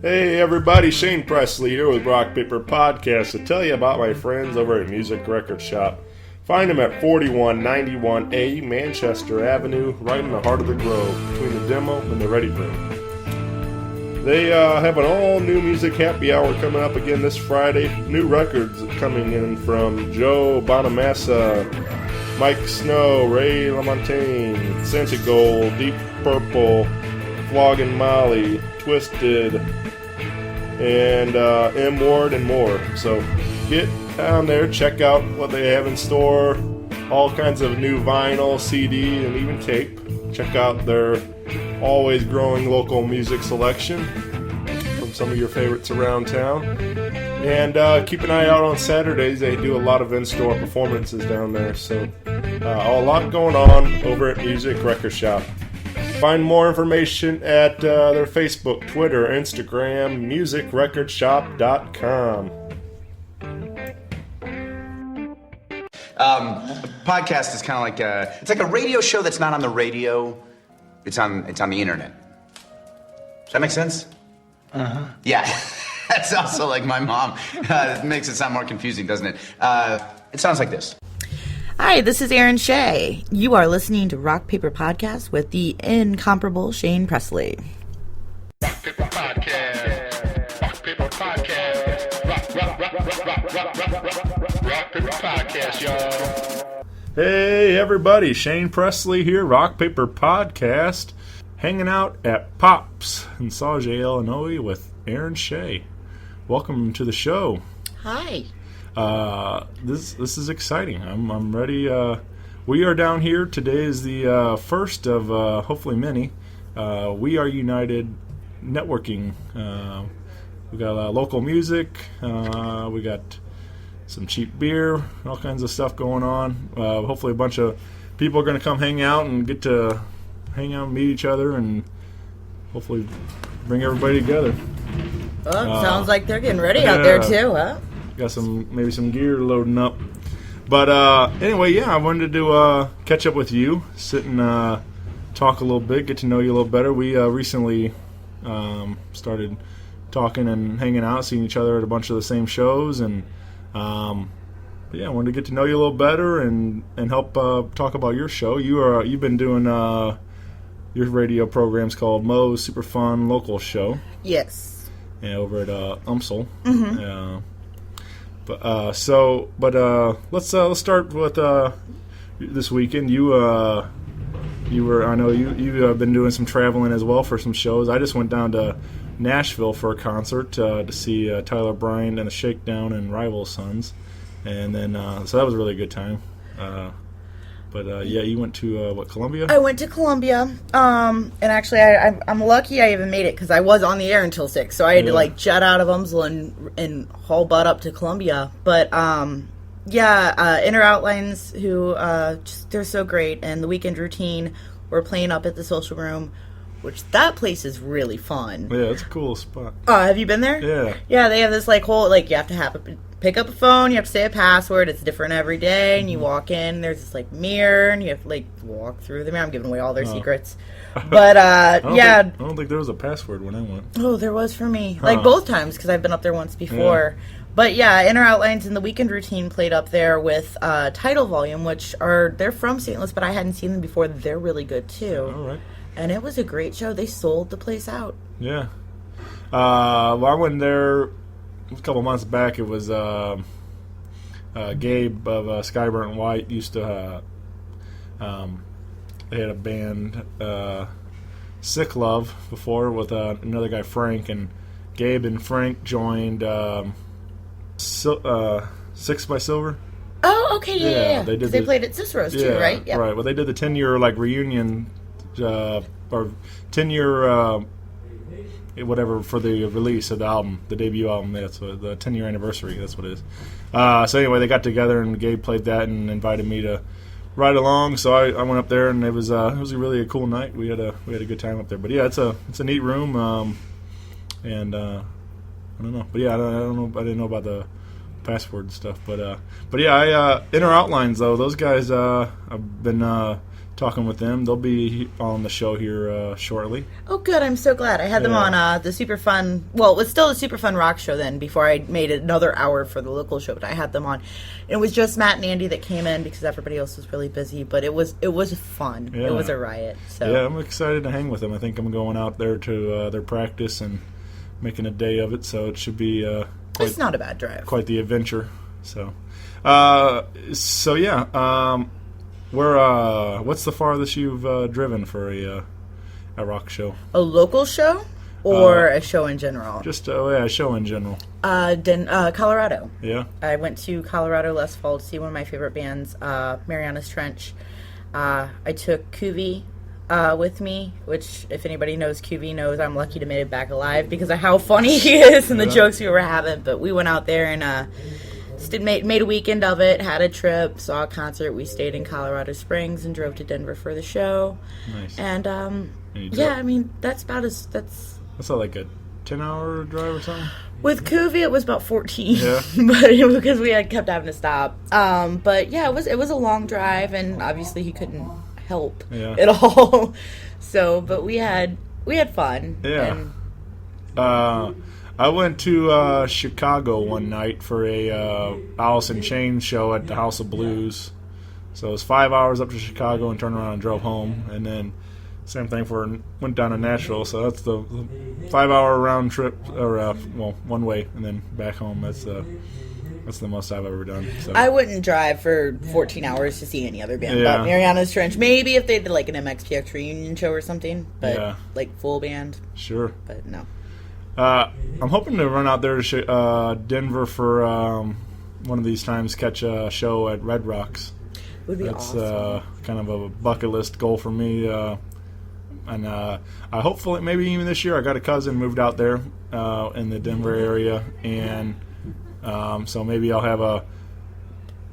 Hey everybody, Shane Presley here with Rock Paper Podcast to tell you about my friends over at Music Record Shop. Find them at 4191A Manchester Avenue, right in the heart of the Grove, between the demo and the ready room. They have an all-new music happy hour coming up again this Friday. New records coming in from Joe Bonamassa, Mike Snow, Ray LaMontagne, Santigold, Deep Purple, Flogging Molly, Twisted, and M. Ward and more. So get down there, check out what they have in store, all kinds of new vinyl, CD, and even tape. Check out their always growing local music selection from some of your favorites around town. And keep an eye out on Saturdays. They do a lot of in-store performances down there. So a lot going on over at Music Record Shop. Find more information at their Facebook, Twitter, Instagram, musicrecordshop.com. Podcast is kind of like it's like a radio show that's not on the radio. It's on the internet. Does that make sense? Uh-huh. Yeah. That's also like my mom. It makes it sound more confusing, doesn't it? It sounds like this. Hi, this is Erin Shea. You are listening to Rock Paper Podcast with the incomparable Shane Presley. Rock Paper Podcast. Rock Paper Podcast. Rock Paper Podcast, y'all. Hey everybody, Shane Presley here, Rock Paper Podcast, hanging out at Pops in Sauget, Illinois with Erin Shea. Welcome to the show. Hi. This is exciting. I'm ready. We are down here. Today is the first of hopefully many. We Are United networking. We got local music. We got some cheap beer. All kinds of stuff going on. Hopefully a bunch of people are going to come hang out and get to hang out and meet each other and hopefully bring everybody together. Well, sounds like they're getting ready out there too, huh? Got maybe some gear loading up. But anyway, yeah, I wanted to catch up with you, sit and talk a little bit, get to know you a little better. We recently started talking and hanging out, seeing each other at a bunch of the same shows, and but yeah, I wanted to get to know you a little better and help talk about your show. You've been doing your radio programs called Mo's Super Fun Local Show. Yes. Yeah, over at UMSL. Mm-hmm. Let's start with this weekend. I know you've been doing some traveling as well for some shows. I just went down to Nashville for a concert to see Tyler Bryant and the Shakedown and Rival Sons, and then so that was a really good time. Yeah, you went to Columbia? I went to Columbia, and actually I'm lucky I even made it because I was on the air until 6, so I had to jet out of UMSL and haul butt up to Columbia. But Inner Outlines, who they're so great, and the Weekend Routine, we're playing up at the Social Room, which that place is really fun. Yeah, it's a cool spot. Have you been there? Yeah. Yeah, they have this whole you have to pick up a phone, you have to say a password, it's different every day, and you walk in, there's this mirror, and you have to walk through the mirror. I'm giving away all their secrets. But I don't think there was a password when I went. Oh, there was for me. Both times, because I've been up there once before. Yeah. But yeah, Inner Outlines and the Weekend Routine played up there with Tidal Volume, which they're from St. Louis, but I hadn't seen them before. They're really good too. All right. And it was a great show. They sold the place out. Yeah. I went there a couple months back. It was Gabe of Skyburnt White used to they had a band Sick Love before with another guy, Frank, and Gabe and Frank joined Six by Silver. Oh, okay, yeah. They played at Cicero's too, right? Yeah, right. Well, they did the 10-year reunion or 10-year whatever for the release of the album, the debut album. That's the 10-year anniversary. That's what it is. So anyway, they got together and Gabe played that and invited me to ride along. So I went up there and it was really a cool night. We had a good time up there. But yeah, it's a neat room. And I don't know. But yeah, I don't know. I didn't know about the password stuff. But yeah, Inner Outlines though. Those guys I've been talking with them. They'll be on the show here shortly. Oh, good. I'm so glad. I had them on the super fun... Well, it was still the super fun rock show then before I made another hour for the local show, but I had them on. It was just Matt and Andy that came in because everybody else was really busy, but it was fun. Yeah. It was a riot. So. Yeah, I'm excited to hang with them. I think I'm going out there to their practice and making a day of it, so it should be it's not a bad drive. Quite the adventure. So yeah. What's the farthest you've driven for a rock show? A local show or a show in general? Just a show in general. Colorado. Yeah. I went to Colorado last fall to see one of my favorite bands, Mariana's Trench. I took Coheed with me, which if anybody knows Coheed knows I'm lucky to make it back alive because of how funny he is and the jokes we were having. But we went out there and made a weekend of it, had a trip, saw a concert. We stayed in Colorado Springs and drove to Denver for the show. Nice. And I mean that's about as that's not like a 10-hour drive or something. With Coheed, it was about 14, yeah. but because we had kept having to stop. But yeah, it was a long drive, and obviously he couldn't help at all. So, but we had fun. Yeah. And, I went to Chicago one night for a Alice in Chains show at the House of Blues. So it was 5 hours up to Chicago and turned around and drove home, and then same thing went down to Nashville. So that's the 5-hour round trip, or one way, and then back home. That's the most I've ever done. So. I wouldn't drive for 14 hours to see any other band but Mariana's Trench. Maybe if they did like an MXPX reunion show or something, but like full band. Sure. But no. I'm hoping to run out there to Denver for one of these times, catch a show at Red Rocks. Would be awesome. Kind of a bucket list goal for me. And I hopefully, maybe even this year, I got a cousin moved out there in the Denver area, and so maybe I'll have a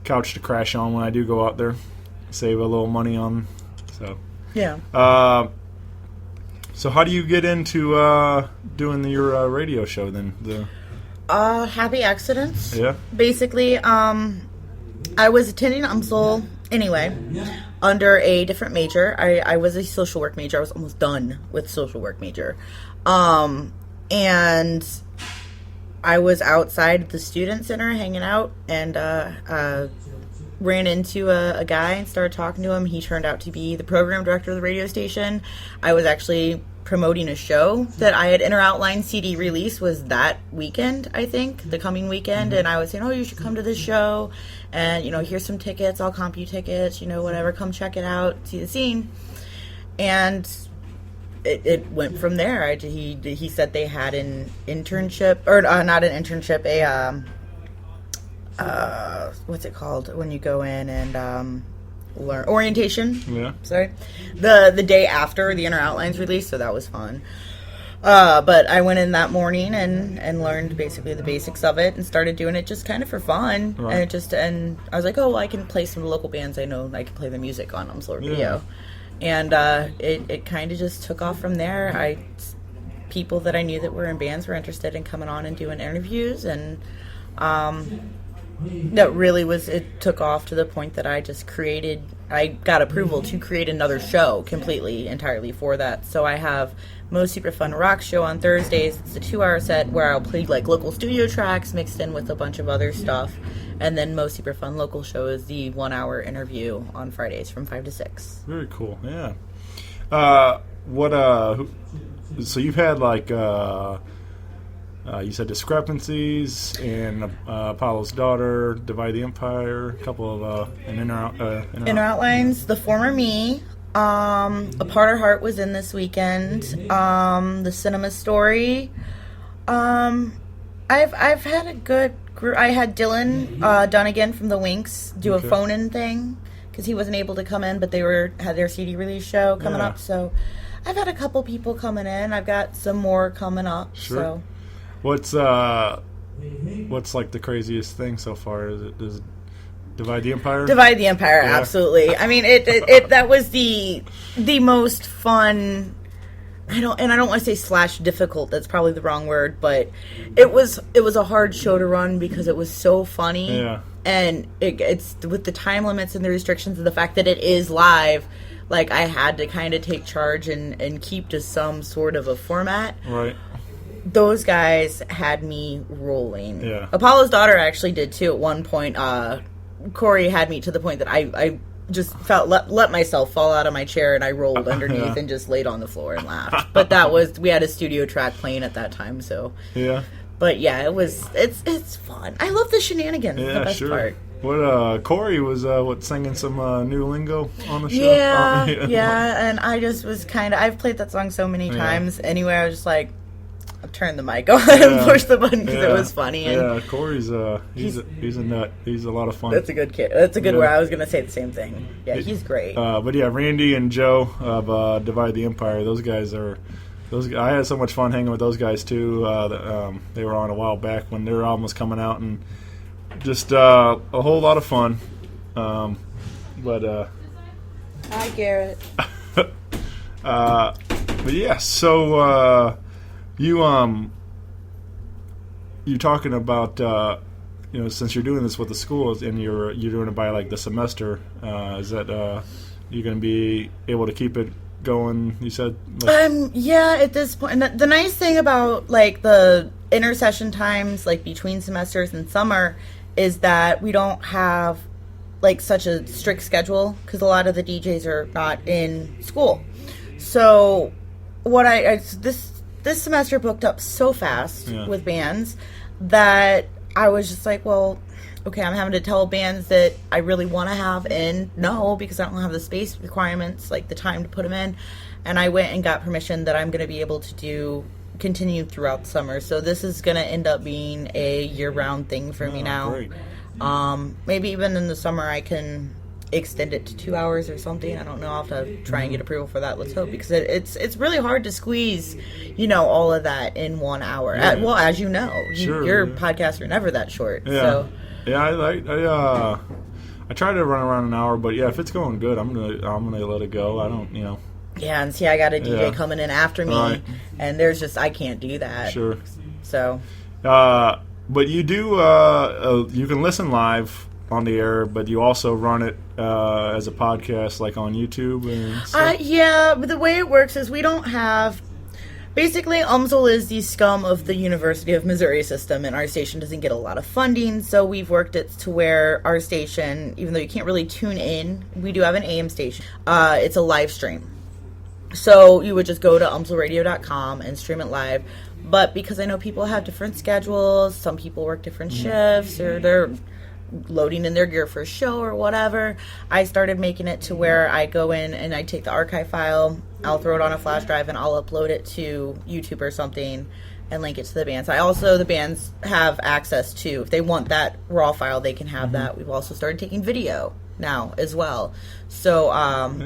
couch to crash on when I do go out there, save a little money on. So yeah. So how do you get into doing your radio show then? Happy Accidents. Yeah. Basically, I was attending UMSL anyway, under a different major. I was a social work major. I was almost done with social work major. And I was outside the student center hanging out and ran into a guy and started talking to him. He turned out to be the program director of the radio station. I was actually promoting a show that I had Inner Outline CD release was that weekend, I think, the coming weekend, and I was saying, oh, you should come to this show, and, here's some tickets, I'll comp you tickets, whatever, come check it out, see the scene, and it went from there. He said they had an internship, or not an internship, what's it called, when you go in and, learn orientation. Yeah. Sorry. The day after the Inner Outlines release, so that was fun. But I went in that morning and learned basically the basics of it and started doing it just kind of for fun. Right. And I was like, oh, well, I can play some local bands I know, and I can play the music on UMSL Radio. And it kind of just took off from there. People that I knew that were in bands were interested in coming on and doing interviews, and that really it took off to the point that I got approval to create another show entirely for that. So I have Most Super Fun Rock Show on Thursdays. It's a 2-hour set where I'll play like local studio tracks mixed in with a bunch of other stuff. And then Most Super Fun Local Show is the 1-hour interview on Fridays from 5 to 6. Very cool. Yeah. So you've had like, you said Discrepancies and Apollo's Daughter, Divide the Empire, a couple of Inner Outlines, The Former Me, A Part of Heart was in this weekend, The Cinema Story. I've had a good group. I had Dylan Dunnigan from the Winks do a phone-in thing because he wasn't able to come in, but they had their CD release show coming up. So I've had a couple people coming in. I've got some more coming up. Sure. So. What's like the craziest thing so far? Does it Divide the Empire? Divide the Empire, absolutely. I mean, it that was the most fun. I don't want to say / difficult. That's probably the wrong word, but it was a hard show to run because it was so funny. Yeah. And it's with the time limits and the restrictions and the fact that it is live. like I had to kind of take charge and keep to some sort of a format. Right. Those guys had me rolling. Yeah. Apollo's daughter actually did too at one point. Corey had me to the point that I just let myself fall out of my chair and I rolled underneath and just laid on the floor and laughed. But we had a studio track playing at that time, so. Yeah. But yeah, it's fun. I love the shenanigans. Yeah, It's the best sure. part. What Corey was singing some new lingo on the show? Yeah, and I just was I've played that song so many times. Anyway, I was just like, I'll turn the mic on and push the button because it was funny. And Corey's he's a nut. He's a lot of fun. That's a good kid. That's a good word. I was gonna say the same thing. Yeah, he's great. But yeah, Randy and Joe of Divide the Empire. Those guys are. I had so much fun hanging with those guys too. They were on a while back when their album was coming out, and just a whole lot of fun. Hi, Garrett. But yeah, so you're talking about since you're doing this with the schools and you're doing it by like the semester, is that you're going to be able to keep it going? You said yeah, at this point. And the nice thing about like the intersession times, like between semesters and summer, is that we don't have like such a strict schedule because a lot of the DJs are not in school. So what this semester booked up so fast with bands that I was just like, well, okay, I'm having to tell bands that I really want to have in no, because I don't have the space requirements, like the time to put them in. And I went and got permission that I'm going to be able to continue throughout the summer. So this is going to end up being a year-round thing for me now. Great. Maybe even in the summer I can extend it to 2 hours or something. I don't know. I'll have to try and get approval for that. Let's hope, because it's really hard to squeeze, all of that in 1 hour. Yeah. Well, as you know, Sure, your podcasts are never that short. Yeah. So. Yeah, I try to run around an hour, but yeah, if it's going good, I'm gonna let it go. I don't, Yeah, and see, I got a DJ coming in after me, right. and I can't do that. Sure. So. But you do, you can listen live on the air, but you also run it as a podcast, like on YouTube and stuff? Yeah, but the way it works is we don't have. Basically, UMSL is the scum of the University of Missouri system, and our station doesn't get a lot of funding, so we've worked it to where our station, even though you can't really tune in, we do have an AM station. It's a live stream. So you would just go to umslradio.com and stream it live. But because I know people have different schedules, some people work different shifts, or they're loading in their gear for a show or whatever, I started making it to where I go in and I take the archive file, I'll throw it on a flash drive, and I'll upload it to YouTube or something and link it to the bands. The bands have access to, if they want that raw file, they can have that. We've also started taking video now as well. So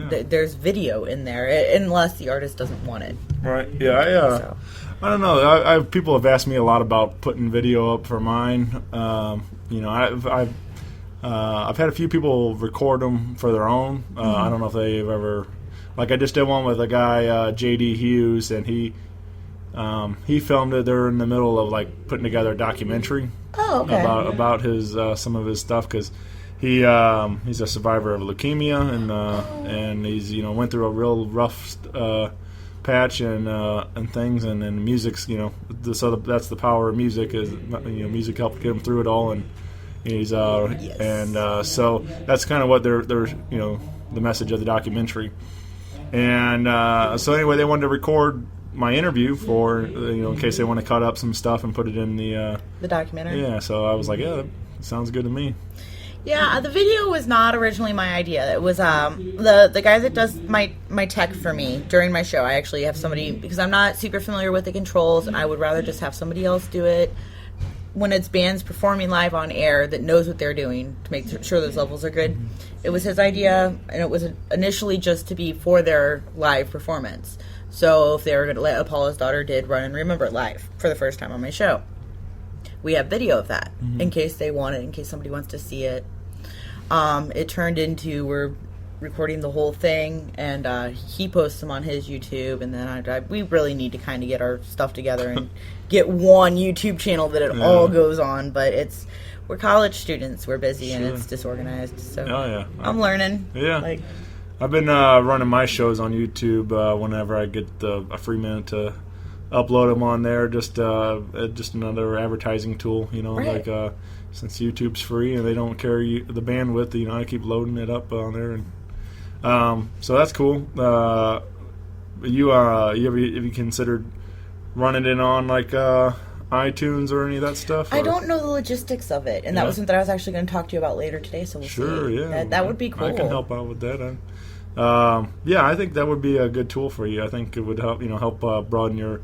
there's video in there, unless the artist doesn't want it. Right. Yeah. I don't know. People have asked me a lot about putting video up for mine. I've had a few people record them for their own. I don't know if they've ever, like I just did one with a guy, JD Hughes, and he filmed it. They're in the middle of like putting together a documentary about his some of his stuff, because he's a survivor of leukemia, and he's went through a real rough patch and things, and music's so that's the power of music, is music helped get him through it all, and he's so that's kind of what they're the message of the documentary. And so anyway, they wanted to record my interview for in case they want to cut up some stuff and put it in the documentary. Yeah, so I was like, yeah, that sounds good to me. Yeah, the video was not originally my idea. It was the guy that does my tech for me during my show. I actually have somebody, because I'm not super familiar with the controls, and I would rather just have somebody else do it when it's bands performing live on air that knows what they're doing to make sure those levels are good. It was his idea, and it was initially just to be for their live performance. So if they were going to let Apollo's daughter did Run and Remember It live for the first time on my show, we have video of that in case they want it, in case somebody wants to see it. It turned into we're recording the whole thing, and he posts them on his YouTube, and then we really need to kind of get our stuff together and get one YouTube channel that it all goes on. But we're college students, we're busy, and it's disorganized. So I'm learning. Yeah. I've been running my shows on YouTube whenever I get a free minute to upload them on there. Just another advertising tool, Right. like since YouTube's free and they don't carry the bandwidth, I keep loading it up on there, and so that's cool. Have you considered running it on like iTunes or any of that stuff? I or- don't know the logistics of it, and that Yeah. was something I was actually going to talk to you about later today. So we'll Sure, see. yeah, That would be cool. I can help out with that. Yeah, I think that would be a good tool for you. I think it would help broaden your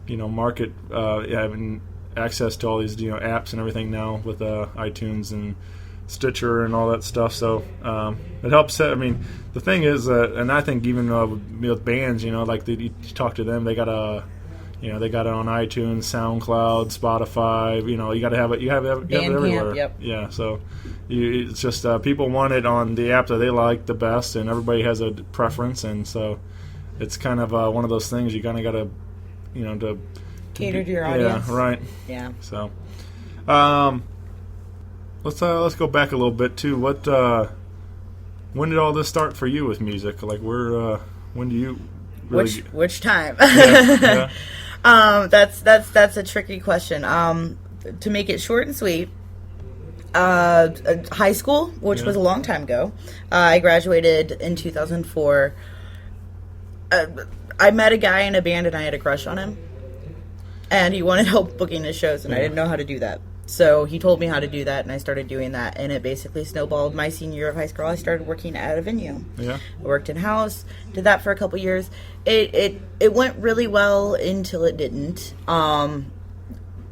market, having access to all these apps and everything now with iTunes and Stitcher and all that stuff. So it helps. I mean, the thing is, and I think even with bands, like you talk to them, they got they got it on iTunes, SoundCloud, Spotify. You got to have it. You have it everywhere. Yep. Yeah. So it's just people want it on the app that they like the best, and everybody has a preference, and so it's kind of one of those things you kind of got to to Cater to your audience. Yeah. Right. Yeah. So, let's go back a little bit too. When did all this start for you with music? Like, when do you really Which time? yeah. That's a tricky question. To make it short and sweet, high school, which Yeah. was a long time ago. I graduated in 2004. I met a guy in a band and I had a crush on him, and he wanted help booking his shows, and I didn't know how to do that. So he told me how to do that, and I started doing that, and it basically snowballed. My senior year of high school, I started working at a venue. Yeah. I worked in house, did that for a couple years. It went really well until it didn't.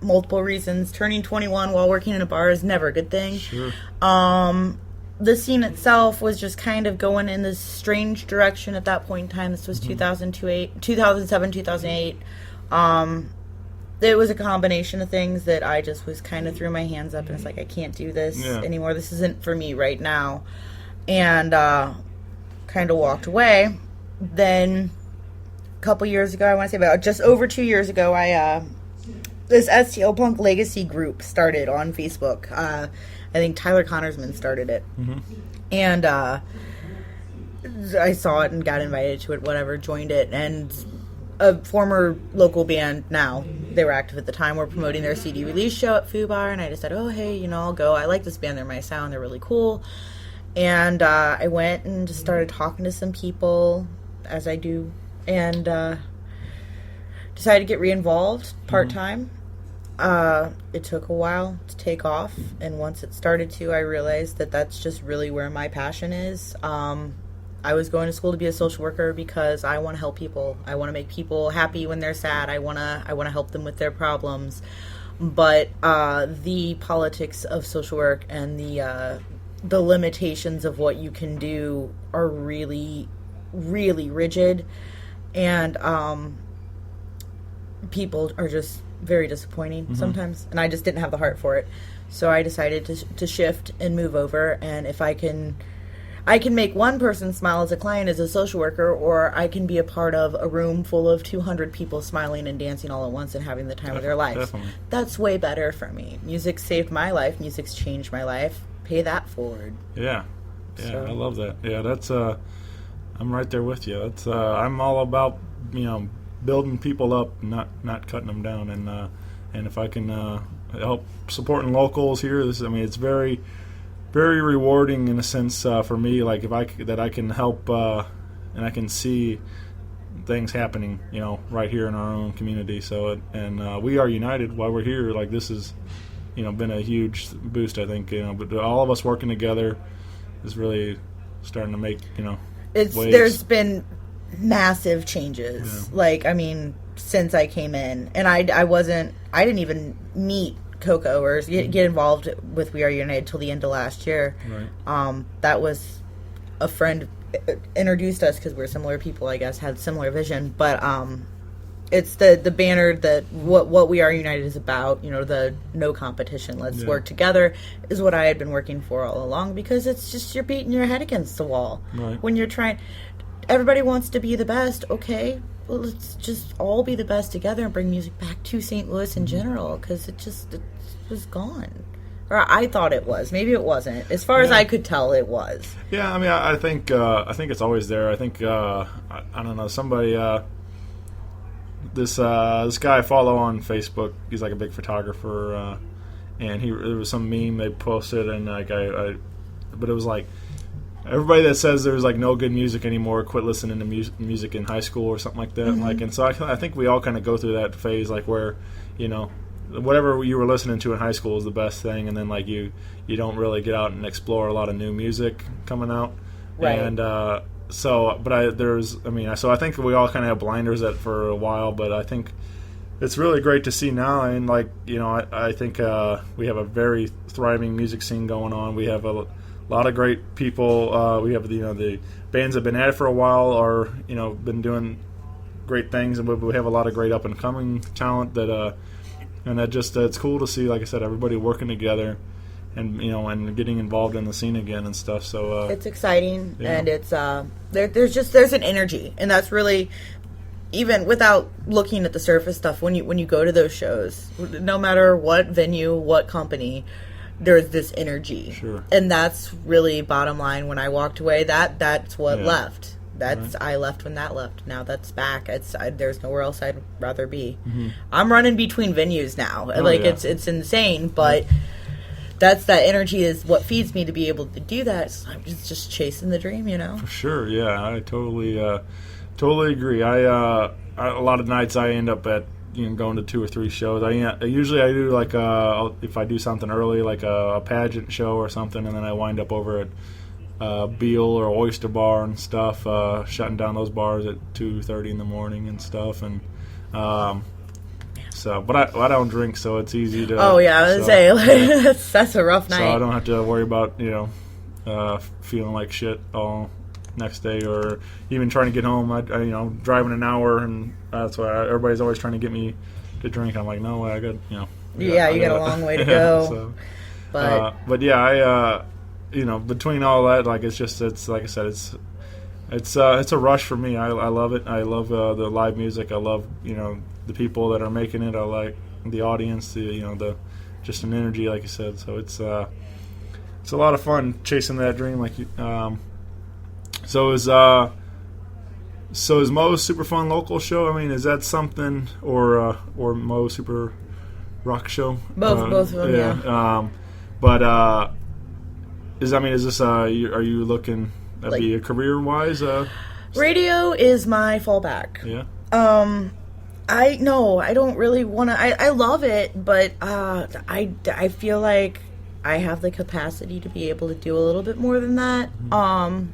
Multiple reasons. Turning 21 while working in a bar is never a good thing. Sure. The scene itself was just kind of going in this strange direction at that point in time. This was 2007, 2008. It was a combination of things that I just was kind of threw my hands up and it's like, I can't do this anymore. This isn't for me right now. And kind of walked away. Then a couple years ago, I want to say about just over 2 years ago, this STL Punk Legacy group started on Facebook. I think Tyler Connersman started it. And I saw it and got invited to it, whatever, joined it. And a former local band now, they were active at the time, were promoting their CD release show at Foo Bar, and I just said, oh, hey, I'll go. I like this band. They're my sound. They're really cool. And I went and just started talking to some people, as I do, and decided to get re-involved part-time. It took a while to take off, and once it started to, I realized that that's just really where my passion is. I was going to school to be a social worker because I want to help people. I want to make people happy when they're sad. I want to help them with their problems. But the politics of social work and the limitations of what you can do are really, really rigid, and people are just very disappointing sometimes, and I just didn't have the heart for it. So I decided to shift and move over, and if I can make one person smile as a client as a social worker, or I can be a part of a room full of 200 people smiling and dancing all at once and having the time of their lives. Definitely. That's way better for me. Music saved my life. Music's changed my life. Pay that forward. Yeah. So. I love that. Yeah, that's I'm right there with you. That's I'm all about building people up, not cutting them down, and if I can help supporting locals here, it's very, very rewarding in a sense for me. Like if I can help and I can see things happening, right here in our own community. So we are united while we're here. Like this is, been a huge boost. I think but all of us working together is really starting to make waves. There's been massive changes. Yeah. Since I came in, and I didn't even meet Coco or get involved with We Are United till the end of last year. Right. That was a friend introduced us because we're similar people, I guess, had similar vision. But it's the banner that what We Are United is about. The no competition, let's work together, is what I had been working for all along, because it's just you're beating your head against the wall when you're trying. Everybody wants to be the best. Okay, well, let's just all be the best together and bring music back to St. Louis in general, because it was gone. Or I thought it was. Maybe it wasn't. As far as I could tell, it was. Yeah, I mean, I think it's always there. I think I don't know, somebody this guy I follow on Facebook. He's like a big photographer, and there was some meme they posted, and like but it was like everybody that says there's like no good music anymore quit listening to music in high school or something like that. Mm-hmm. Like, and so I think we all kind of go through that phase, like where whatever you were listening to in high school is the best thing, and then like you don't really get out and explore a lot of new music coming out, right? And so I think we all kind of have blinders at for a while, but I think it's really great to see now, and like I think we have a very thriving music scene going on. We have a lot of great people. We have the bands that have been at it for a while are been doing great things, and we have a lot of great up and coming talent that. And that just it's cool to see, like I said, everybody working together, and and getting involved in the scene again and stuff. So it's exciting, and it's there's an energy, and that's really, even without looking at the surface stuff. When you go to those shows, no matter what venue, what company, there's this energy, sure. And that's really bottom line. When I walked away, that's what left. That's right. I left when that left. Now that's back. There's nowhere else I'd rather be. Mm-hmm. I'm running between venues now. It's insane, but that's that energy is what feeds me to be able to do that. So I'm just chasing the dream, For sure, yeah. I totally agree. A lot of nights I end up at going to 2 or 3 shows. I usually do like if I do something early, like a pageant show or something, and then I wind up over at Beale or Oyster Bar and stuff, shutting down those bars at 2:30 in the morning and stuff, and but I don't drink, so it's easy to. Oh yeah, I was say that's a rough night. So I don't have to worry about feeling like shit all next day, or even trying to get home. I driving an hour, and that's why everybody's always trying to get me to drink. I'm like, no way, I got you got a long way to go. So, but yeah, between all that, like it's like I said, it's a rush for me. I love it. I love the live music. I love the people that are making it. I like the audience. The just an energy, like you said. So it's a lot of fun chasing that dream. Like so is Mo's Super Fun Local Show? I mean, is that something or Mo Super Rock Show? Both of them. Yeah. But. Is this are you looking at be a career wise? Radio is my fallback. Yeah. I don't really want to. I love it, but I feel like I have the capacity to be able to do a little bit more than that. Mm-hmm.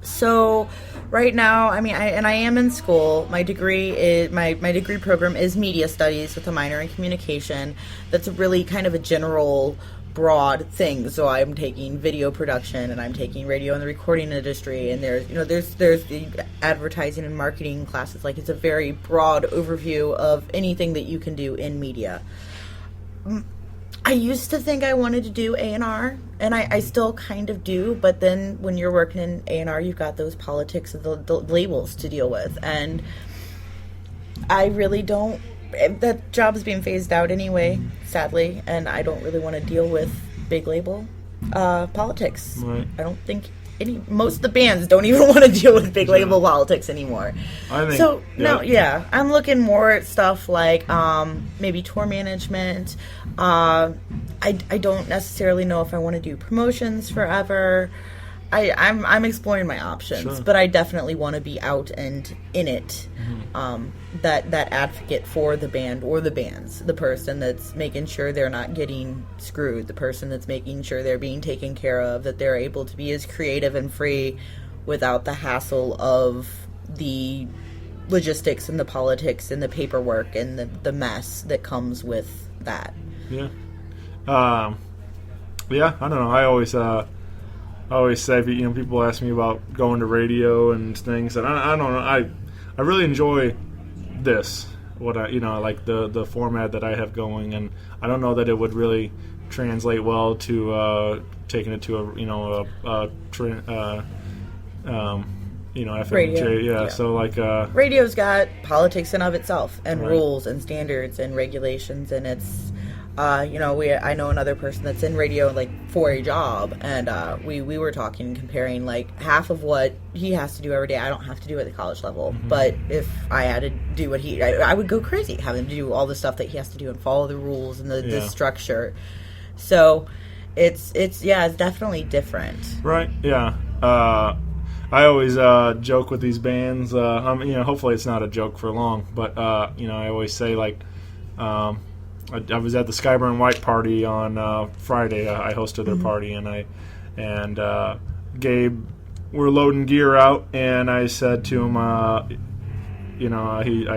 So right now, I am in school. My degree is my degree program is media studies with a minor in communication. That's really kind of a general, broad thing. So I'm taking video production, and I'm taking radio in the recording industry, and there's the advertising and marketing classes. Like, it's a very broad overview of anything that you can do in media. I used to think I wanted to do A&R, and I still kind of do, but then when you're working in A&R, you've got those politics of the labels to deal with, and I really don't. That job is being phased out anyway, sadly, and I don't really want to deal with big label politics. Right. I don't think most of the bands don't even want to deal with big label politics anymore. I'm looking more at stuff like maybe tour management. I don't necessarily know if I want to do promotions forever. I'm exploring my options, sure. But I definitely want to be out and in it. Mm-hmm. That advocate for the band or the bands, the person that's making sure they're not getting screwed, the person that's making sure they're being taken care of, that they're able to be as creative and free without the hassle of the logistics and the politics and the paperwork and the mess that comes with that. Yeah. I don't know. I always say, people ask me about going to radio and things, and I don't know. I really enjoy this. Like the format that I have going, and I don't know that it would really translate well to taking it to FM radio. Yeah. So like radio's got politics in of itself, and right. rules and standards and regulations, and it's I know another person that's in radio like for a job, and we were talking and comparing like half of what he has to do every day I don't have to do at the college level. But if I had to do what I would go crazy having to do all the stuff that he has to do and follow the rules and the structure. So it's definitely different. Right. Yeah. I always joke with these bands. Hopefully it's not a joke for long, but I always say like. I was at the Skyburn White party on Friday. I hosted their party, and Gabe, we're loading gear out, and I said to him, I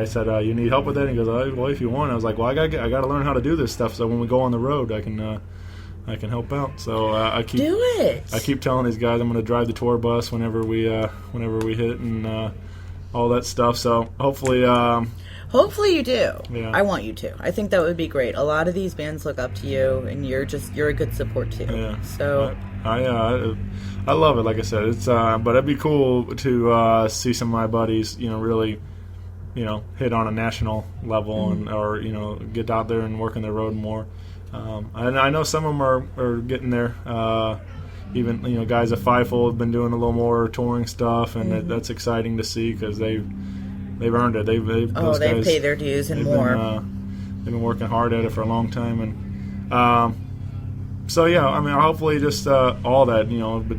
said, you need help with that? And he goes, well, if you want. I was like, well, I got to learn how to do this stuff, so when we go on the road, I can help out. So I keep do it. I keep telling these guys I'm going to drive the tour bus whenever we hit and all that stuff. So hopefully. Hopefully you do. Yeah. I want you to. I think that would be great. A lot of these bands look up to you, and you're a good support too. Yeah. So I love it. Like I said, it's but it'd be cool to see some of my buddies, really, hit on a national level or get out there and work on the road more. And I know some of them are getting there. Even guys at Fivefold have been doing a little more touring stuff, and that's exciting to see because they've earned it. They pay their dues and more. They've been working hard at it for a long time, and hopefully just all that. But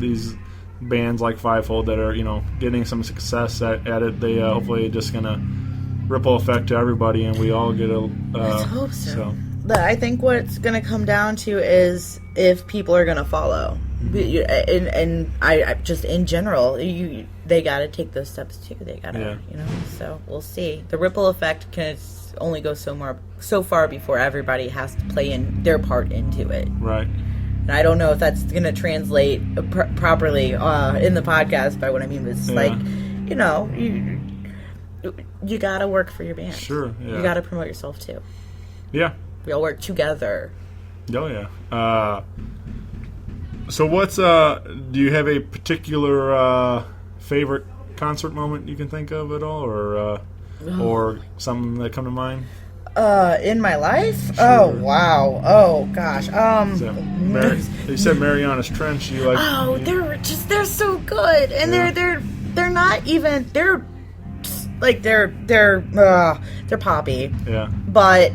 these bands like Fivefold that are getting some success at it, they hopefully just gonna ripple effect to everybody, and we all get a. Let's hope so. I think what it's gonna come down to is if people are gonna follow. And I just in general, they got to take those steps too. They got to, So we'll see. The ripple effect can only go so far before everybody has to play in their part into it. Right. And I don't know if that's going to translate properly in the podcast. By what I mean is you got to work for your band. Sure. Yeah. You got to promote yourself too. Yeah. We all work together. Oh yeah. So what's do you have a particular favorite concert moment you can think of at all, or something that come to mind? In my life? Sure. Oh wow. Oh gosh. You said Mariana's Trench. You like? Oh, they're so good, and they're not even they're poppy. Yeah. But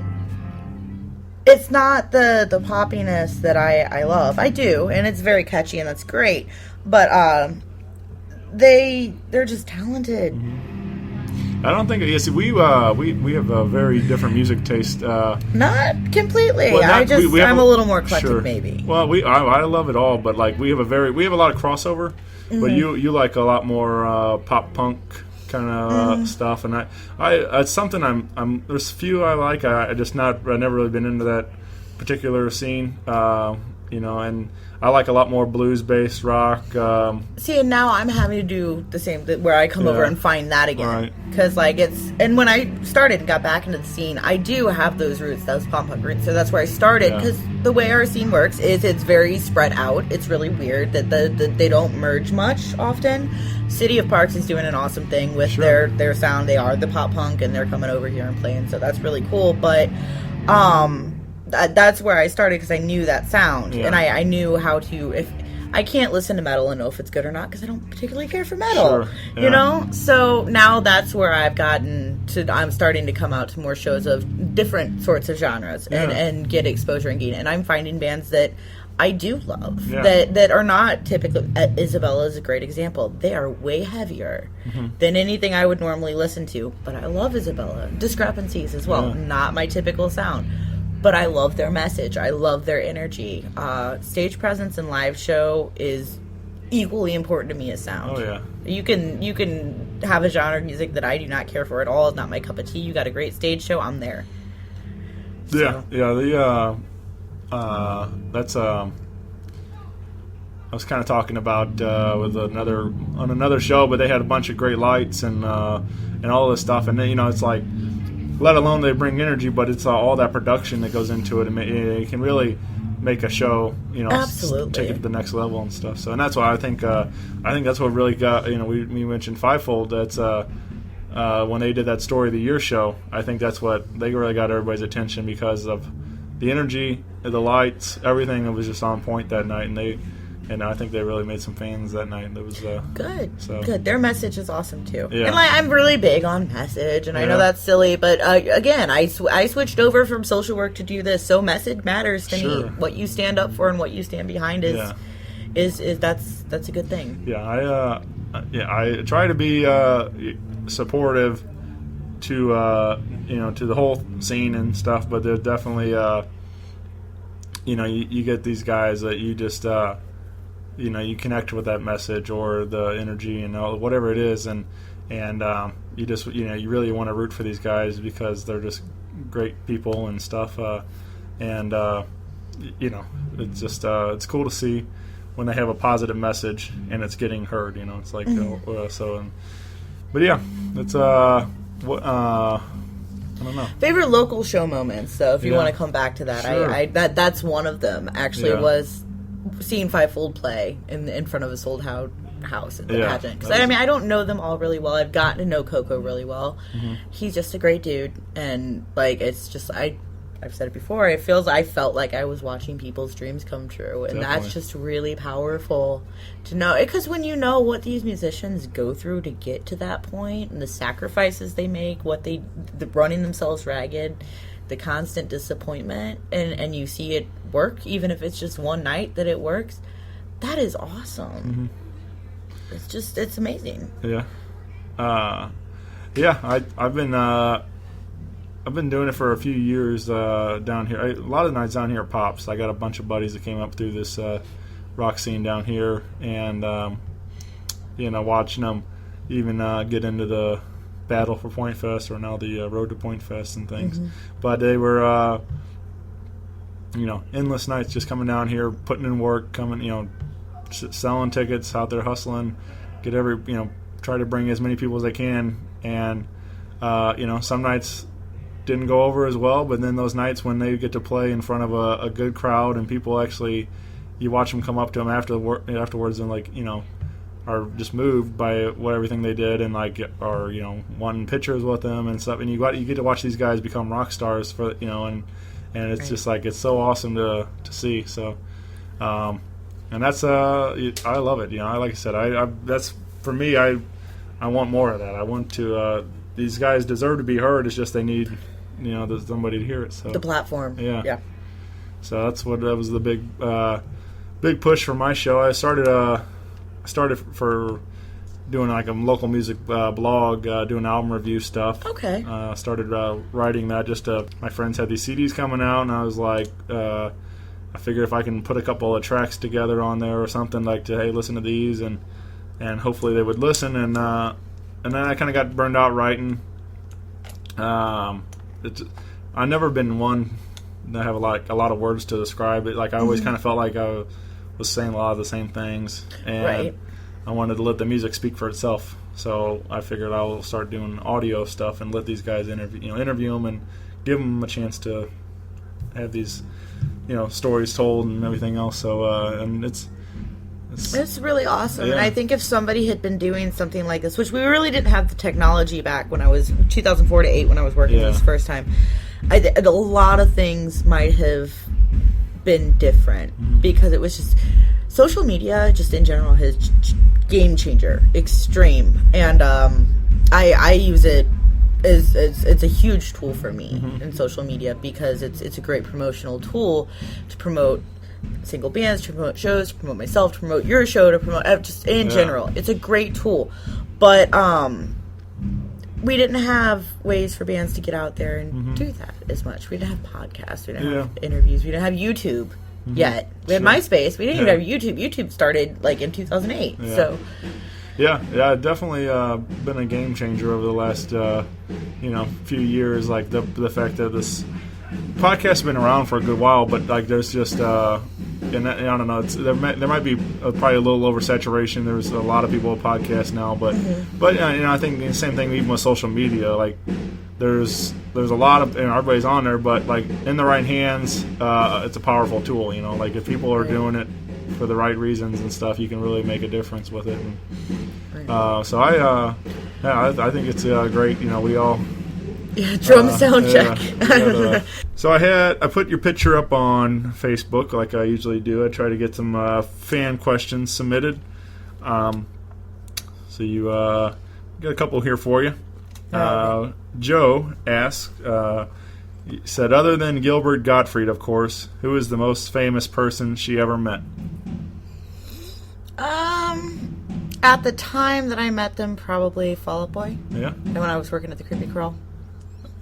it's not the poppiness that I love. I do, and it's very catchy, and that's great. But they're just talented. Mm-hmm. I don't think. Yes, we have a very different music taste. Not completely. Well, I'm a little more eclectic, sure. maybe. Well, I love it all, but like we have a lot of crossover. Mm-hmm. But you like a lot more pop punk kind of stuff, and I it's something there's a few I like. I've never really been into that particular scene, and I like a lot more blues-based rock. See, and now I'm having to do the same, where I come over and find that again, because and when I started and got back into the scene, I do have those roots, those pop punk roots. So that's where I started, because the way our scene works is it's very spread out. It's really weird that they don't merge much often. City of Parks is doing an awesome thing with their sound. They are the pop punk, and they're coming over here and playing, so that's really cool. But that's where I started, because I knew that sound, and I knew how to. If I can't listen to metal and know if it's good or not, because I don't particularly care for metal, So now that's where I've gotten to. I'm starting to come out to more shows of different sorts of genres and get exposure and gain. And I'm finding bands that I do love that are not typically. Isabella is a great example. They are way heavier than anything I would normally listen to, but I love Isabella. Discrepancies as well, not my typical sound, but I love their message. I love their energy. Stage presence and live show is equally important to me as sound. Oh yeah. You can have a genre of music that I do not care for at all. It's not my cup of tea. You got a great stage show, I'm there. Yeah, yeah. That's I was kind of talking about with another show, but they had a bunch of great lights and all this stuff, and then, it's like, let alone they bring energy, but it's all that production that goes into it, and it can really make a show, absolutely take it to the next level and stuff. So, and that's why I think that's what really got, we mentioned Fivefold. That's when they did that Story of the Year show. I think that's what they really got everybody's attention, because of the energy, the lights, everything was just on point that night, and I think they really made some fans that night. It was good. So. Good. Their message is awesome too. Yeah. And I'm really big on message, and I know that's silly, but again, I switched over from social work to do this, so message matters to me. What you stand up for and what you stand behind is that's a good thing. Yeah, I try to be supportive to to the whole scene and stuff, but there's definitely you get these guys that you just you connect with that message or the energy and whatever it is, and you just you really want to root for these guys because they're just great people and stuff, it's just it's cool to see when they have a positive message and it's getting heard. It's like but yeah, it's what I don't know. Favorite local show moments. So if you want to come back to that, Sure. that's one of them. Actually, was seeing Fivefold play in front of his old house at the pageant. Because I don't know them all really well. I've gotten to know Coco really well. Mm-hmm. He's just a great dude, and it's just I've said it before. I felt like I was watching people's dreams come true, and that's just really powerful to know. Because when you know what these musicians go through to get to that point, and the sacrifices they make, the running themselves ragged, the constant disappointment, and you see it work, even if it's just one night that it works, that is awesome. Mm-hmm. It's amazing. Yeah, I've been doing it for a few years down here. A lot of the nights down here at Pops. I got a bunch of buddies that came up through this rock scene down here, and watching them even get into the battle for Point Fest or now the road to Point Fest and things. Mm-hmm. But they were, endless nights just coming down here, putting in work, coming, selling tickets, out there hustling, try to bring as many people as they can, and some nights didn't go over as well, but then those nights when they get to play in front of a good crowd and people actually, you watch them come up to them afterwards and are just moved by everything they did and are wanting pictures with them and stuff, and you get to watch these guys become rock stars for and it's just it's so awesome to see. So and that's I love it. Like I said, I that's for me. I want more of that. I want to. These guys deserve to be heard. It's just they need there's somebody to hear it. So the platform. Yeah. So that was the big push for my show. I started for doing a local music blog, doing album review stuff. Okay. Started writing that just my friends had these CDs coming out, and I was like, I figured if I can put a couple of tracks together on there or something hey, listen to these, and hopefully they would listen, and then I kind of got burned out writing. I've never been one that have a lot of words to describe it. I always kind of felt like I was saying a lot of the same things, and I wanted to let the music speak for itself. So I figured I'll start doing audio stuff and let these guys interview them and give them a chance to have these stories told and everything else. So and it's really awesome. Yeah. And I think if somebody had been doing something like this, which we really didn't have the technology back when I was 2004 to 8 when I was working this first time, a lot of things might have been different because it was just social media just in general has game changer, extreme. And I use it as it's a huge tool for me in social media because it's a great promotional tool to promote single bands, to promote shows, to promote myself, to promote your show, to promote just in general. It's a great tool. But we didn't have ways for bands to get out there and do that as much. We didn't have podcasts. We didn't have interviews. We didn't have YouTube yet. We had MySpace. We didn't even have YouTube. YouTube started in 2008. Yeah. So yeah, definitely been a game changer over the last few years. The fact that this podcast has been around for a good while, but there's just and I don't know. There might be probably a little oversaturation. There's a lot of people with podcasts now, but I think the same thing even with social media. There's a lot of everybody's on there, but in the right hands, it's a powerful tool. If people are doing it for the right reasons and stuff, you can really make a difference with it. And, so I think it's great. We all drum sound check. So I put your picture up on Facebook like I usually do. I try to get some fan questions submitted. So you got a couple here for you. Joe asked, said, other than Gilbert Gottfried, of course, who is the most famous person she ever met? At the time that I met them, probably Fall Out Boy. Yeah. And when I was working at the Creepy Crawl.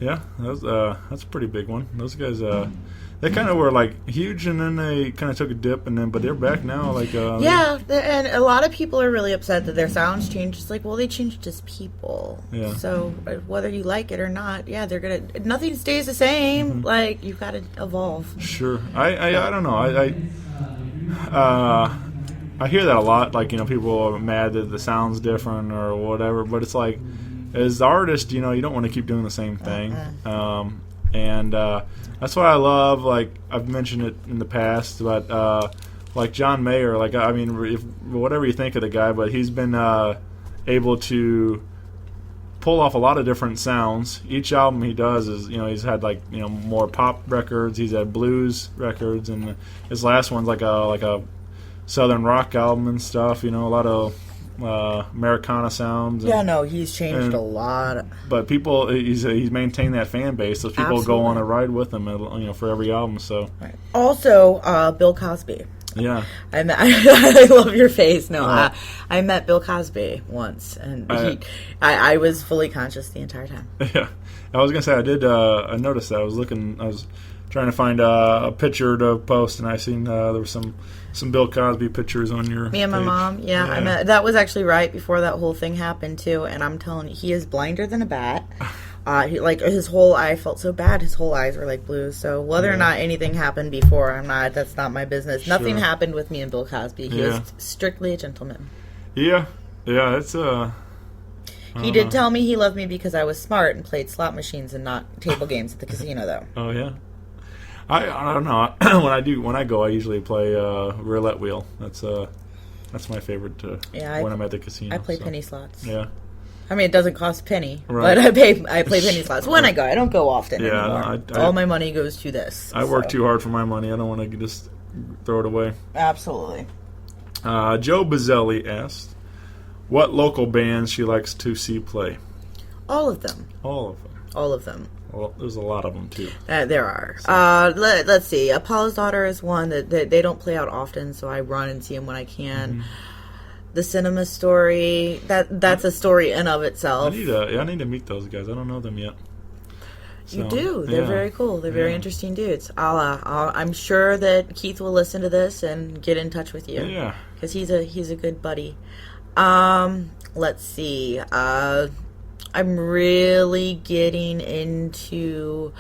Yeah, that's a pretty big one. Those guys, they kind of were like huge, and then they kind of took a dip, but they're back now. Like and a lot of people are really upset that their sounds changed. It's like, well, they changed as people. Yeah. So whether you like it or not, yeah, nothing stays the same. Mm-hmm. Like you've got to evolve. Sure. I don't know. I hear that a lot. Like people are mad that the sound's different or whatever, but it's like, as the artist, you don't want to keep doing the same thing. And that's why I love, like, I've mentioned it in the past, but like John Mayer, like, I mean, whatever you think of the guy, but he's been able to pull off a lot of different sounds. Each album he does is, he's had, like, more pop records, he's had blues records, and his last one's like a southern rock album and stuff, a lot of Americana sounds. He's changed a lot. But people, he's maintained that fan base, so people Absolutely. go on a ride with him, for every album. So right. Also, Bill Cosby. Yeah, I love your face. No, I met Bill Cosby once, and I was fully conscious the entire time. Yeah, I was gonna say I noticed that. I was trying to find a picture to post, and I seen there was some Bill Cosby pictures on your Me and my page. mom, yeah. I met, that was actually right before that whole thing happened, too, and I'm telling you, he is blinder than a bat. His whole eye felt so bad. His whole eyes were like blue. So whether or not anything happened before, that's not my business. Sure. Nothing happened with me and Bill Cosby. He was strictly a gentleman. Yeah, it's He did tell me he loved me because I was smart and played slot machines and not table games at the casino, though. Oh yeah. I don't know. when I go, I usually play roulette wheel. That's my favorite. When I'm at the casino, I play penny slots. Yeah. I mean, it doesn't cost a penny, right. but I play penny slots when I go. I don't go often anymore. All my money goes to this. I work too hard for my money. I don't want to just throw it away. Absolutely. Joe Bazzelli asked, what local bands she likes to see play? All of them. All of them. All of them. Well, there's a lot of them, too. There are. Let's see. Apollo's Daughter is one that they don't play out often, so I run and see them when I can. Mm-hmm. The Cinema Story, that's a story in of itself. I need to meet those guys. I don't know them yet. So, you do. They're very cool. They're very interesting dudes. I'm sure that Keith will listen to this and get in touch with you. Yeah. Because he's a good buddy. Let's see. I'm really getting into.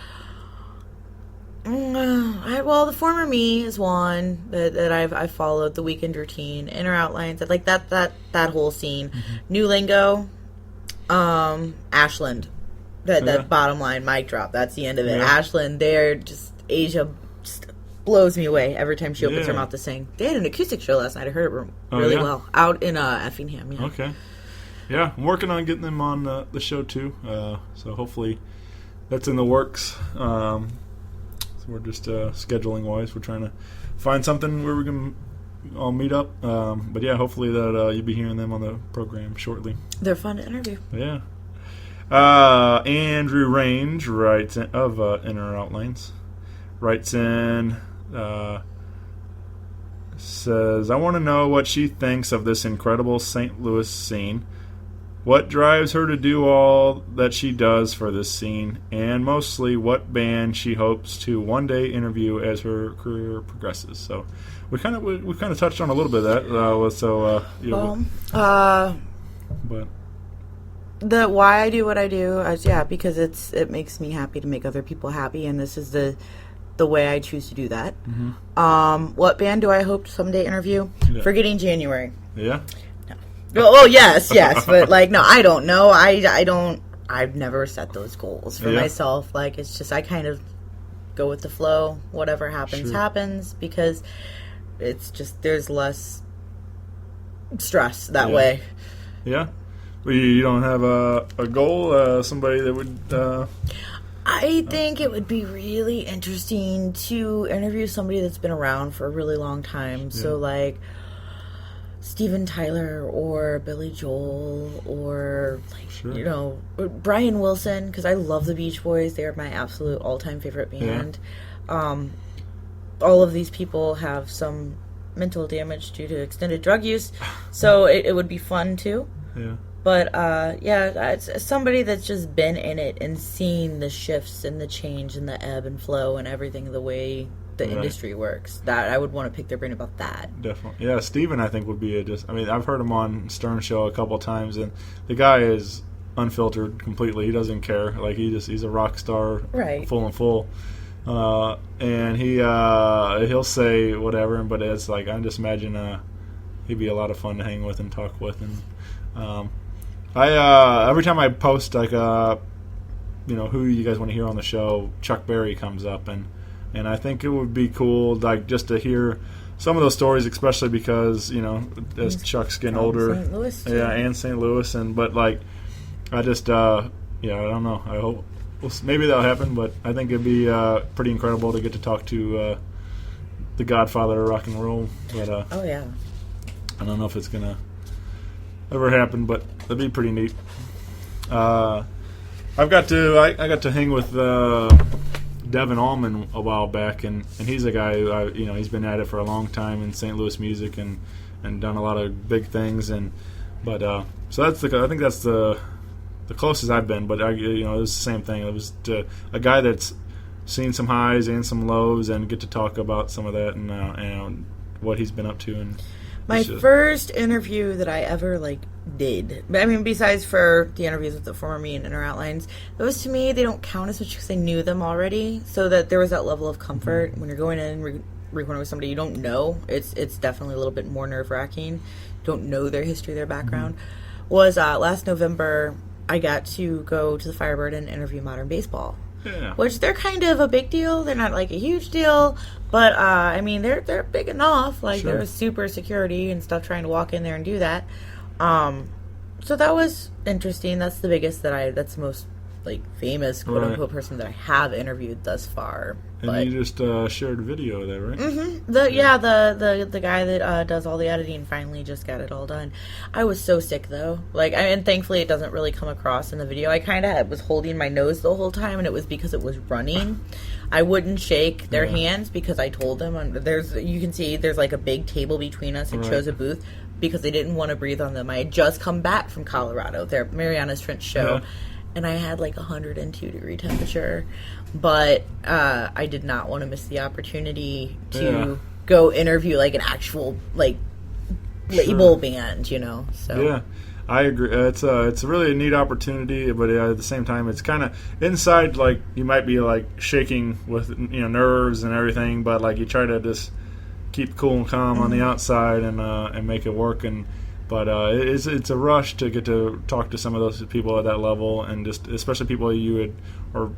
The Former Me is one that I've followed. The Weekend Routine, Inner Outlines, like that whole scene. Mm-hmm. New Lingo, Ashland. That bottom line mic drop. That's the end of it. Yeah. Ashland, they're just Asia. Just blows me away every time she opens her mouth to sing. They had an acoustic show last night. I heard it really well out in Effingham. Yeah. Okay. Yeah, I'm working on getting them on the show too. So hopefully that's in the works. So we're just scheduling wise, we're trying to find something where we can all meet up. But yeah, hopefully that you'll be hearing them on the program shortly. They're fun to interview. Yeah. Andrew Range writes in, of Inner Outlines, writes in, says, I want to know what she thinks of this incredible St. Louis scene. What drives her to do all that she does for this scene, and mostly what band she hopes to one day interview as her career progresses. So we kind of touched on a little bit of that. But the why I do what I do is because it makes me happy to make other people happy, and this is the way I choose to do that. Mm-hmm. What band do I hope to someday interview? Yeah. Forgetting January. Yeah. Oh yes, but no, I don't know. I've never set those goals for myself. Like it's just I kind of go with the flow. Whatever happens, happens, because it's just there's less stress that way. Yeah. Well, you don't have a goal, somebody that would. I think it would be really interesting to interview somebody that's been around for a really long time. So, like, Steven Tyler or Billy Joel or, like, you know, Brian Wilson, because I love the Beach Boys. They are my absolute all-time favorite band. All of these people have some mental damage due to extended drug use, so it would be fun, too. Yeah. But, it's somebody that's just been in it and seen the shifts and the change and the ebb and flow and everything the way the industry works. That I would want to pick their brain about that. Definitely. Yeah, Steven, I think, would be I've heard him on Stern Show a couple times, and the guy is unfiltered completely. He doesn't care. Like, he's a rock star, full and full. And he'll say whatever, but it's like, I just imagine he'd be a lot of fun to hang with and talk with. And I every time I post, like, who you guys want to hear on the show, Chuck Berry comes up, and I think it would be cool, like, just to hear some of those stories, especially because, as Chuck's getting older, St. Louis, too. and St. Louis, but like, I just I don't know. I hope maybe that'll happen, but I think it'd be pretty incredible to get to talk to the Godfather of rock and roll. But I don't know if it's gonna ever happen, but that'd be pretty neat. I got to hang with Devin Allman a while back, and he's a guy who he's been at it for a long time in St. Louis music and done a lot of big things, so that's I think that's the closest I've been. But it was the same thing. It was a guy that's seen some highs and some lows, and get to talk about some of that and what he's been up to. And my first interview that I ever did, I mean, besides for the interviews with the former me and Inner Outlines, those to me, they don't count as much because I knew them already. So that there was that level of comfort when you're going in and recording with somebody you don't know. It's definitely a little bit more nerve wracking. Don't know their history, their background. Was last November, I got to go to the Firebird and interview Modern Baseball. Yeah. Which they're kind of a big deal. They're not a huge deal, but I mean they're big enough. There was super security and stuff trying to walk in there and do that. So that was interesting. That's the biggest that's the most famous quote unquote person that I have interviewed thus far. And you just shared a video of that, right? Mm-hmm. The guy that does all the editing finally just got it all done. I was so sick though. And thankfully it doesn't really come across in the video. I kind of was holding my nose the whole time, and it was because it was running. I wouldn't shake their hands because I told them. You can see there's a big table between us. I chose a booth because they didn't want to breathe on them. I had just come back from Colorado, their Mariana's French show. Yeah. And I had 102 degree temperature, but I did not want to miss the opportunity to go interview an actual label band, So yeah, I agree. It's a really neat opportunity, but at the same time, it's kind of inside. You might be shaking with nerves and everything, but you try to just keep cool and calm on the outside and make it work. But it's a rush to get to talk to some of those people at that level, and just especially people you are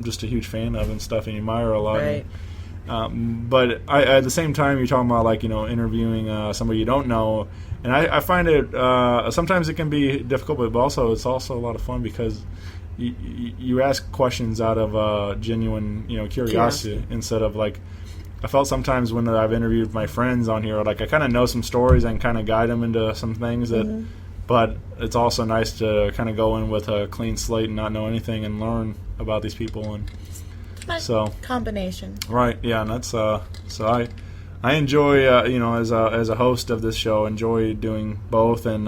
just a huge fan of and stuff, and you admire a lot. Right. But at the same time, you're talking about interviewing somebody you don't know, and I find it sometimes it can be difficult, but it's also a lot of fun because you ask questions out of genuine curiosity instead of I felt sometimes when I've interviewed my friends on here, I kind of know some stories and kind of guide them into some things that, but it's also nice to kind of go in with a clean slate and not know anything and learn about these people. And so combination. Right. Yeah. And that's, so I enjoy, as a host of this show, enjoy doing both and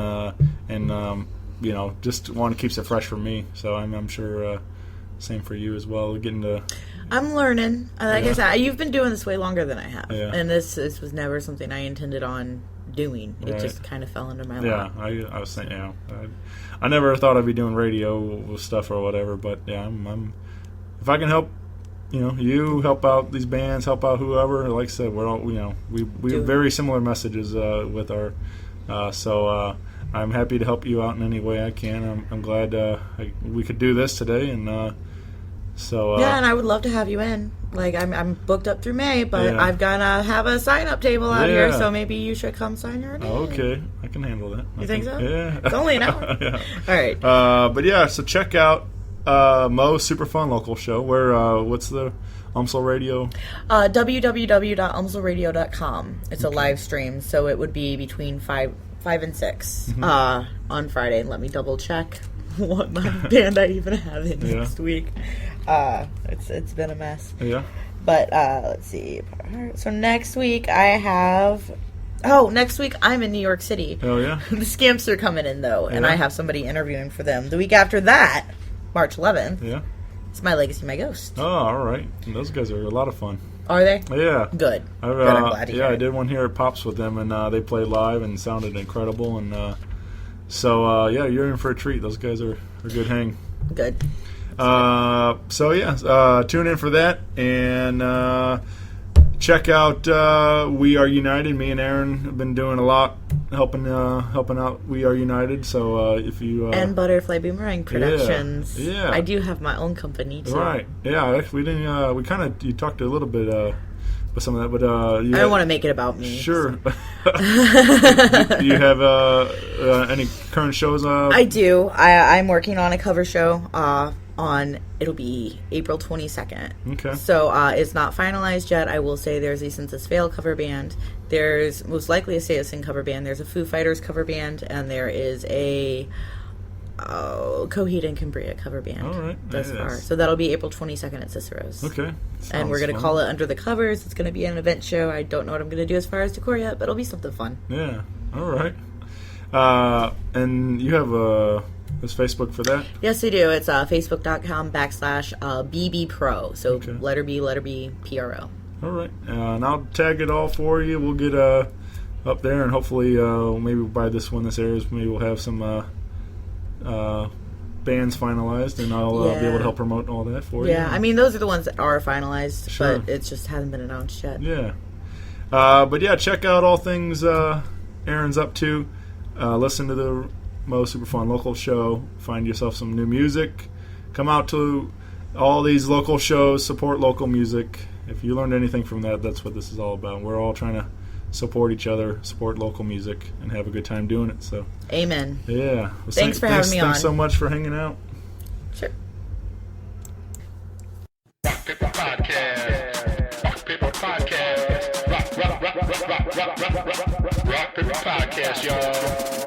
just one keeps it fresh for me. So I'm sure, same for you as well, getting to... I'm learning. I said, you've been doing this way longer than I have. Yeah. And this was never something I intended on doing. It just kind of fell into my lap. Yeah, I was saying, I never thought I'd be doing radio stuff or whatever, but I'm if I can help, you help out these bands, help out whoever. Like I said, we're all, we have very similar messages with our, so I'm happy to help you out in any way I can. I'm glad we could do this today, and so and I would love to have you in. I'm booked up through May, but I've got to have a sign-up table out here, so maybe you should come sign your name. Okay, I can handle that. You think so? Yeah. It's only an hour. Yeah. All right. But so check out Mo Super Fun Local Show. Where what's the UMSL Radio? www.umsleradio.com. It's a live stream, so it would be between 5 and 6 on Friday. Let me double check what my band I even have in next week. It's been a mess. Yeah. But let's see. So next week I have. Next week I'm in New York City. Oh yeah. The Scamps are coming in though, and I have somebody interviewing for them. The week after that, March 11th. Yeah. It's My Legacy, My Ghost. Oh, all right. And those guys are a lot of fun. Are they? Yeah. Good. I'm glad to hear I it. did one here at Pops with them, and they played live and sounded incredible. And you're in for a treat. Those guys are a good hang. Good. Tune in for that, and check out We Are United. Me and Erin have been doing a lot helping out We Are United. So if you and Butterfly Boomerang Productions. Yeah. I do have my own company too. Right. Yeah. Actually, we didn't. You talked a little bit about some of that, but I don't want to make it about me. Sure. Do you have any current shows? I do. I'm working on a cover show. It'll be April 22nd. Okay. So it's not finalized yet. I will say there's a Census Fail cover band. There's most likely a Saosin cover band. There's a Foo Fighters cover band, and there is a Coheed Cambria cover band. All right. Thus far. So that'll be April 22nd at Cicero's. Okay. And we're going to fun. call it Under the Covers. It's going to be an event show. I don't know what I'm going to do as far as decor yet, but it'll be something fun. Yeah. All right. And you have this Facebook for that? Yes, I do. It's facebook.com/BBPro. So Okay. letter B, PRO. All right. And I'll tag it all for you. We'll get up there, and hopefully maybe by this airs, maybe we'll have some bands finalized, and I'll be able to help promote all that for you. Yeah, I mean, those are the ones that are finalized, Sure. but it just hasn't been announced yet. Yeah. Check out all things Erin's up to. Listen to the Mo Super Fun Local Show. Find yourself some new music. Come out to all these local shows. Support local music. If you learned anything from that, that's what this is all about. We're all trying to support each other, support local music, and have a good time doing it. So, Amen. yeah. Well, Thanks for having me on. Thanks so much for hanging out. Sure. Rock Paper Podcast. Rock Paper Podcast. Rock Paper Podcast, y'all.